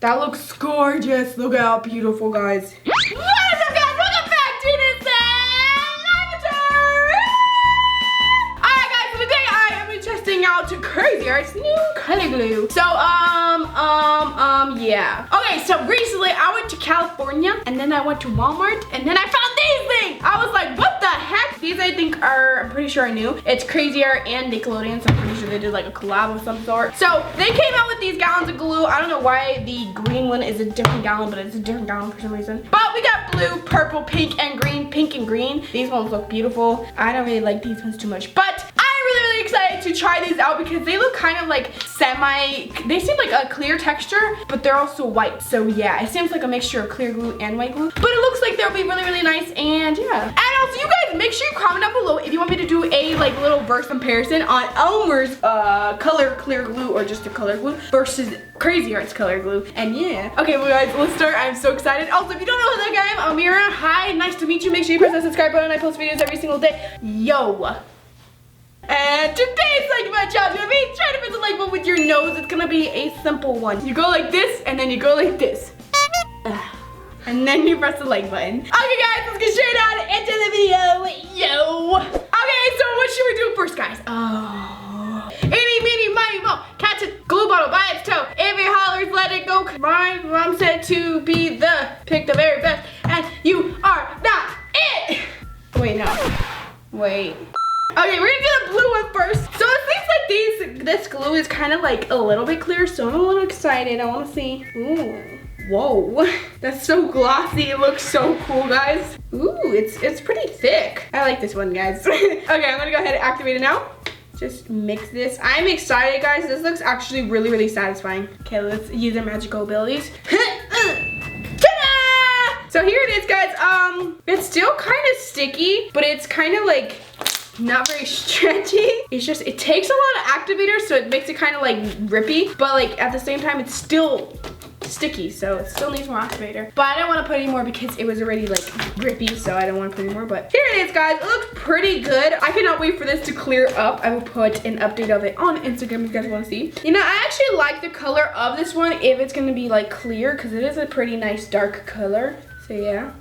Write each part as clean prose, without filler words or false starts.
That looks gorgeous. Look how beautiful, guys. What is up, guys? Welcome back to this Slimeatory. Alright, guys, so today I am testing out Crazy Art's new color glue. So, yeah. Okay, so recently I went to California, and then I went to Walmart, and then I found these things. I was like, what the heck? These I think are, I'm pretty sure I knew. It's Crazy Art and Nickelodeon, so I'm pretty sure they did like a collab of some sort. So they came out with these gallons of glue. I don't know why the green one is a different gallon, but it's a different gallon for some reason. But we got blue, purple, pink, and green. Pink and green. These ones look beautiful. I don't really like these ones too much, but I'm really excited to try these out because they look kind of like they seem like a clear texture, but they're also white. So yeah, it seems like a mixture of clear glue and white glue, but it looks like they'll be really nice. And yeah, and also you guys make sure you comment down below if you want me to do a like little verse comparison on Elmer's color clear glue or just the color glue versus Crazy Art's color glue. And yeah, okay, well guys, let's start. I'm so excited. Also, if you don't know who that guy I am, Ameerah. Hi, nice to meet you. Make sure you press that subscribe button. I post videos every single day. Yo. And today's segment challenge is gonna be trying to press the like button with your nose. It's gonna be a simple one. You go like this, and then you go like this. And then you press the like button. Okay guys, let's get straight on into the video. Yo. Okay, so what should we do first, guys? Oh. Eeny, meeny, miny, mo. Catch a glue bottle by its toe. If it hollers, let it go. I'm said to be pick the very best, and you are not it. Wait, no. Wait. Okay, we're gonna do the blue one first. So it seems like this glue is kind of like a little bit clear, so I'm a little excited. I want to see. Ooh, whoa, that's so glossy. It looks so cool, guys. Ooh, it's pretty thick. I like this one, guys. Okay, I'm gonna go ahead and activate it now. Just mix this. I'm excited, guys. This looks actually really satisfying. Okay, let's use our magical abilities. Ta-da! So here it is, guys. It's still kind of sticky, but it's kind of like not very stretchy. It's just, it takes a lot of activator, so it makes it kind of like grippy, but like at the same time it's still sticky, so it still needs more activator. But I don't want to put any more because it was already like grippy, so I don't want to put any more. But here it is, guys. It looks pretty good. I cannot wait for this to clear up. I will put an update of it on Instagram if you guys want to see. You know, I actually like the color of this one if it's going to be like clear, because it is a pretty nice dark color. So yeah.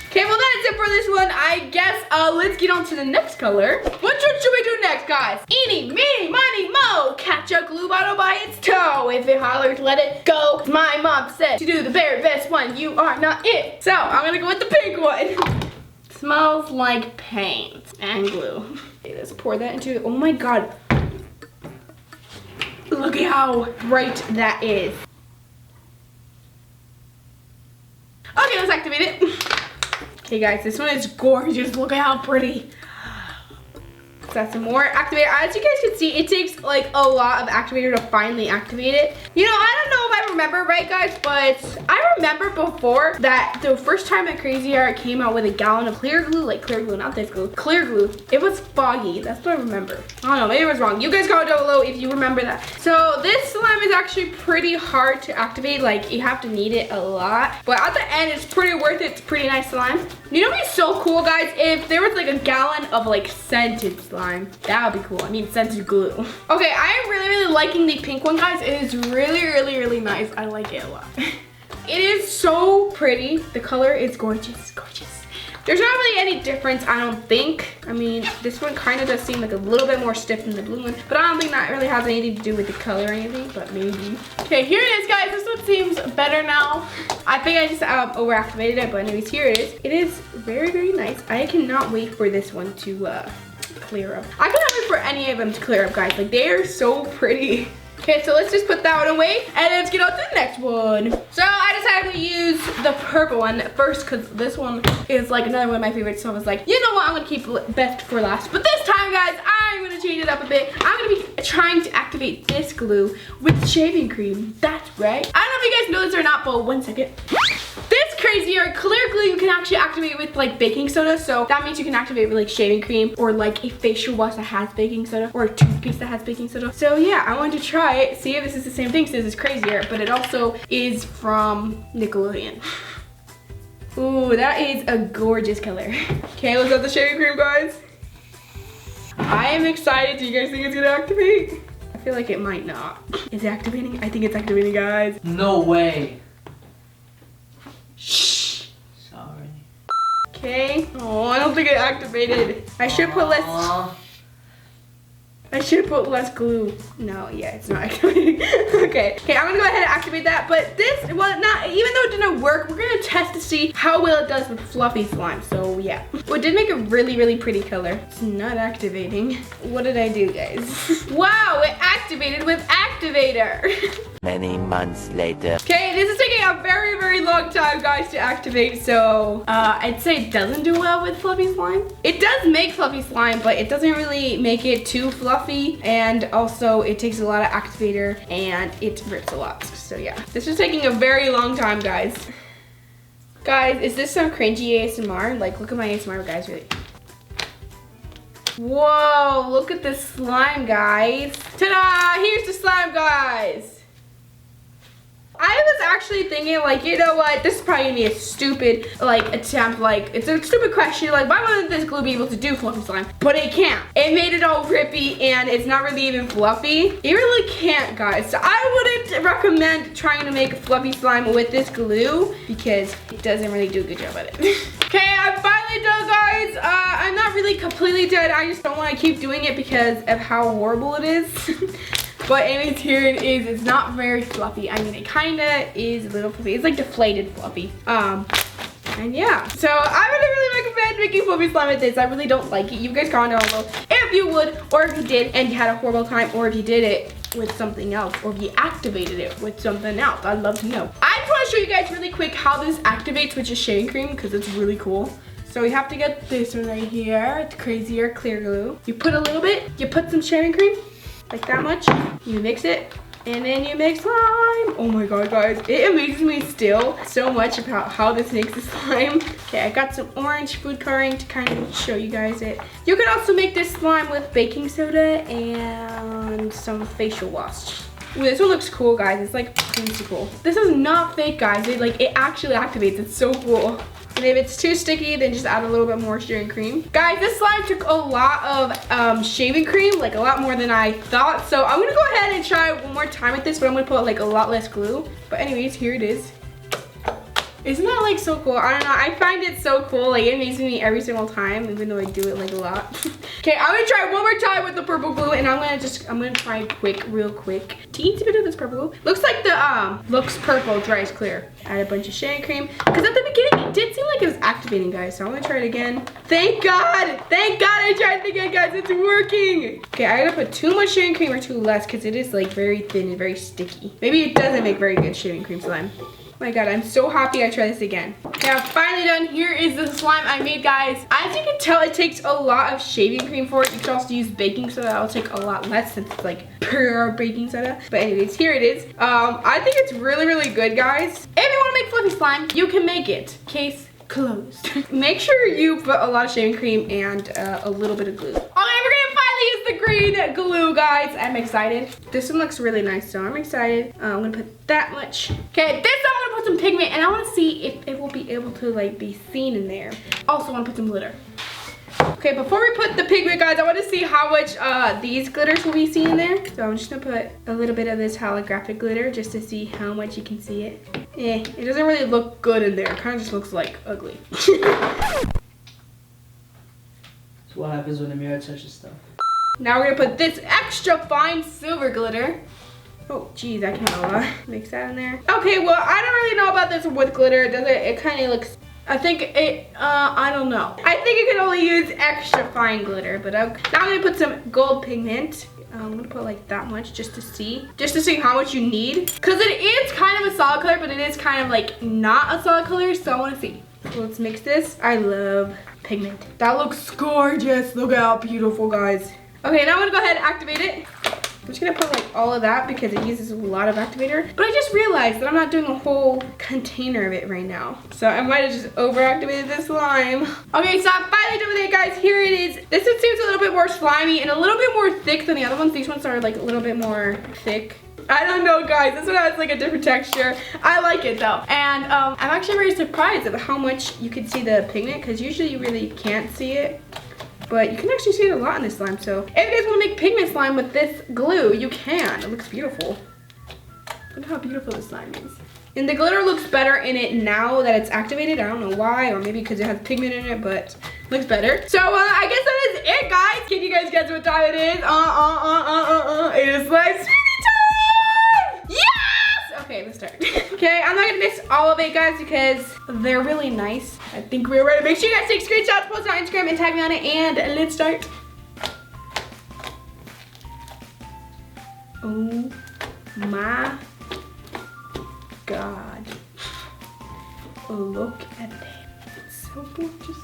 Okay, well that is it for this one. I guess let's get on to the next color. Which one should we do next, guys? Eeny, meeny, miny, mo. Catch a glue bottle by its toe. If it hollers, let it go. My mom said to do the very best one. You are not it. So I'm gonna go with the pink one. Smells like paint and glue. Okay, let's pour that into. Oh my god. Look at how bright that is. Okay, let's activate it. Okay guys, this one is gorgeous. Look at how pretty. Let's add some more activator. As you guys can see, it takes like a lot of activator to finally activate it. You know, I don't know if I remember right, guys, but I remember before that the first time that Crazy Art came out with a gallon of clear glue, like clear glue, not this glue, clear glue, it was foggy. That's what I remember. I don't know, maybe it was wrong. You guys comment down below if you remember that. So this slime is actually pretty hard to activate. Like you have to knead it a lot, but at the end, it's pretty worth it. It's pretty nice slime. You know what'd be so cool, guys? If there was like a gallon of like scented slime. That would be cool. I mean, scented glue. Okay, I am really liking the pink one, guys. It is really nice. I like it a lot. It is so pretty. The color is gorgeous. There's not really any difference, I don't think. I mean, this one kind of does seem like a little bit more stiff than the blue one, but I don't think that really has anything to do with the color or anything, but maybe. Okay, here it is, guys. This one seems better now. I think I just over-activated it, but anyways, here it is. It is very nice. I cannot wait for this one to clear up. I cannot wait for any of them to clear up, guys. Like, they are so pretty. Okay, so let's just put that one away and let's get on to the next one. So I decided to use the purple one first because this one is like another one of my favorites. So I was like, you know what, I'm gonna keep best for last. But this time, guys, I'm gonna change it up a bit. I'm gonna be trying to activate this glue with shaving cream. That's right. I don't know if you guys know this or not, but 1 second. This Crazy Art clear glue you can actually activate with like baking soda, so that means you can activate with like shaving cream or like a facial wash that has baking soda or a toothpaste that has baking soda. So yeah, I wanted to try it, see if this is the same thing since it's Crazy Art, but it also is from Nickelodeon. Ooh, that is a gorgeous color. Okay, let's add the shaving cream, guys. I am excited. Do you guys think it's gonna activate? I feel like it might not. Is it activating? I think it's activating, guys. No way. Shh. Sorry. Okay. Oh, I don't think it activated. I should put less. I should put less glue. No, yeah, it's not activating. Okay, I'm gonna go ahead and activate that. But this, well, not even though it didn't work, we're gonna test to see how well it does with fluffy slime. So yeah, well, it did make a really, really pretty color. It's not activating. What did I do, guys? Wow, it activated with activator. Many months later. Okay, this is taking a very, very long time, guys, to activate. So I'd say it doesn't do well with fluffy slime. It does make fluffy slime, but it doesn't really make it too fluffy. And also it takes a lot of activator and it rips a lot. So yeah, this is taking a very long time, guys. Guys, is this some cringy ASMR? Like, look at my ASMR, guys, really. Whoa, look at this slime, guys. Ta-da, here's the slime, guys. I was actually thinking, like, you know what, this is probably gonna be a stupid, like, attempt, like, it's a stupid question, like, why wouldn't this glue be able to do fluffy slime? But it can't. It made it all rippy, and it's not really even fluffy. It really can't, guys. So I wouldn't recommend trying to make fluffy slime with this glue, because it doesn't really do a good job at it. Okay, I'm finally done, guys. I'm not really completely done. I just don't want to keep doing it because of how horrible it is. But anyways, here it is. It's not very fluffy. I mean, it kind of is a little fluffy. It's like deflated fluffy. And yeah. So I wouldn't really recommend making fluffy slime with this. I really don't like it. You guys comment down below if you would, or if you did and you had a horrible time, or if you did it with something else, or if you activated it with something else. I'd love to know. I just want to show you guys really quick how this activates with just shaving cream, because it's really cool. So we have to get this one right here. It's crazier clear glue. You put a little bit, you put some shaving cream, like that much. You mix it, and then you make slime. Oh my god, guys. It amazes me still so much about how this makes the slime. Okay, I got some orange food coloring to kind of show you guys it. You can also make this slime with baking soda and some facial wash. Ooh, this one looks cool, guys. It's like cool. This is not fake, guys. It actually activates. It's so cool. And if it's too sticky, then just add a little bit more shaving cream. Guys, this slime took a lot of shaving cream, like a lot more than I thought. So I'm gonna go ahead and try one more time with this, but I'm gonna put like a lot less glue. But anyways, here it is. Isn't that like so cool? I don't know, I find it so cool. Like, it amazes me every single time, even though I do it like a lot. Okay, I'm gonna try one more time with the purple glue, and I'm gonna try real quick. Teensy bit of this purple glue. Looks like the looks purple, dries clear. Add a bunch of shaving cream, because at the beginning it did seem like it was activating, guys. So I'm gonna try it again. Thank God I tried it again, guys. It's working. Okay, I gotta put too much shaving cream or too less, because it is like very thin and very sticky. Maybe it doesn't make very good shaving cream slime. Oh my god, I'm so happy I tried this again. Okay, I'm finally done. Here is the slime I made, guys. As you can tell, it takes a lot of shaving cream for it. You can also use baking soda. That'll take a lot less since it's like pure baking soda. But anyways, here it is. I think it's really, really good, guys. If you want to make fluffy slime, you can make it. Case closed. Make sure you put a lot of shaving cream and a little bit of glue. Okay, we're gonna finally use the green glue, guys. I'm excited. This one looks really nice, so I'm excited. I'm gonna put that much. Okay, this time I'm gonna put some pigment, and I want to see if it will be able to like be seen in there. Also want to put some glitter. Okay, before we put the pigment, guys, I want to see how much these glitters will be seen in there. So I'm just gonna put a little bit of this holographic glitter just to see how much you can see it. It doesn't really look good in there. It kind of just looks like ugly. So what happens when Ameerah touches stuff? Now we're gonna put this extra fine silver glitter. Oh, geez, I can't mix that in there. Okay, well, I don't really know about this with glitter. It kind of looks, I think it, I don't know. I think you can only use extra fine glitter, but now I'm gonna put some gold pigment. I'm gonna put like that much just to see how much you need. Cause it is kind of a solid color, but it is kind of like not a solid color, so I wanna see. So let's mix this. I love pigment. That looks gorgeous. Look how beautiful, guys. Okay, now I'm gonna go ahead and activate it. I'm just gonna put like all of that because it uses a lot of activator. But I just realized that I'm not doing a whole container of it right now. So I might have just over-activated this slime. Okay, so I'm finally done with it, guys. Here it is. This one seems a little bit more slimy and a little bit more thick than the other ones. These ones are like a little bit more thick. I don't know, guys. This one has like a different texture. I like it though. And I'm actually very surprised at how much you can see the pigment, because usually you really can't see it. but you can actually see it a lot in this slime. So if you guys want to make pigment slime with this glue, you can. It looks beautiful. Look how beautiful this slime is. And the glitter looks better in it now that it's activated. I don't know why, or maybe because it has pigment in it, but looks better. So I guess that is it, guys. Can you guys guess what time it is? It is slime spinning time! Yes! Okay, let's start. Okay, I'm not gonna miss all of it, guys, because they're really nice. I think we're ready. Make sure you guys take screenshots, post it on Instagram, and tag me on it, and let's start. Oh my God. Look at that. It's so gorgeous.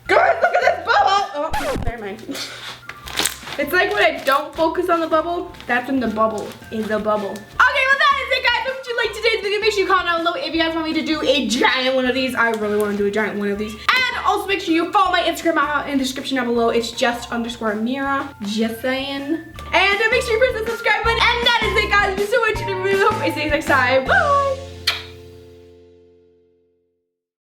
Guys, look at this bubble! Oh, never mind. It's like when I don't focus on the bubble, that's when the bubble is the bubble. Okay, well that is it, guys. Hope you liked today's video. Make sure you comment down below if you guys want me to do a giant one of these. I really want to do a giant one of these. And also make sure you follow my Instagram out in the description down below. It's just_Ameerah. Just saying. And make sure you press the subscribe button. And that is it, guys. Thank you so much. And I really hope I see you next time. Bye!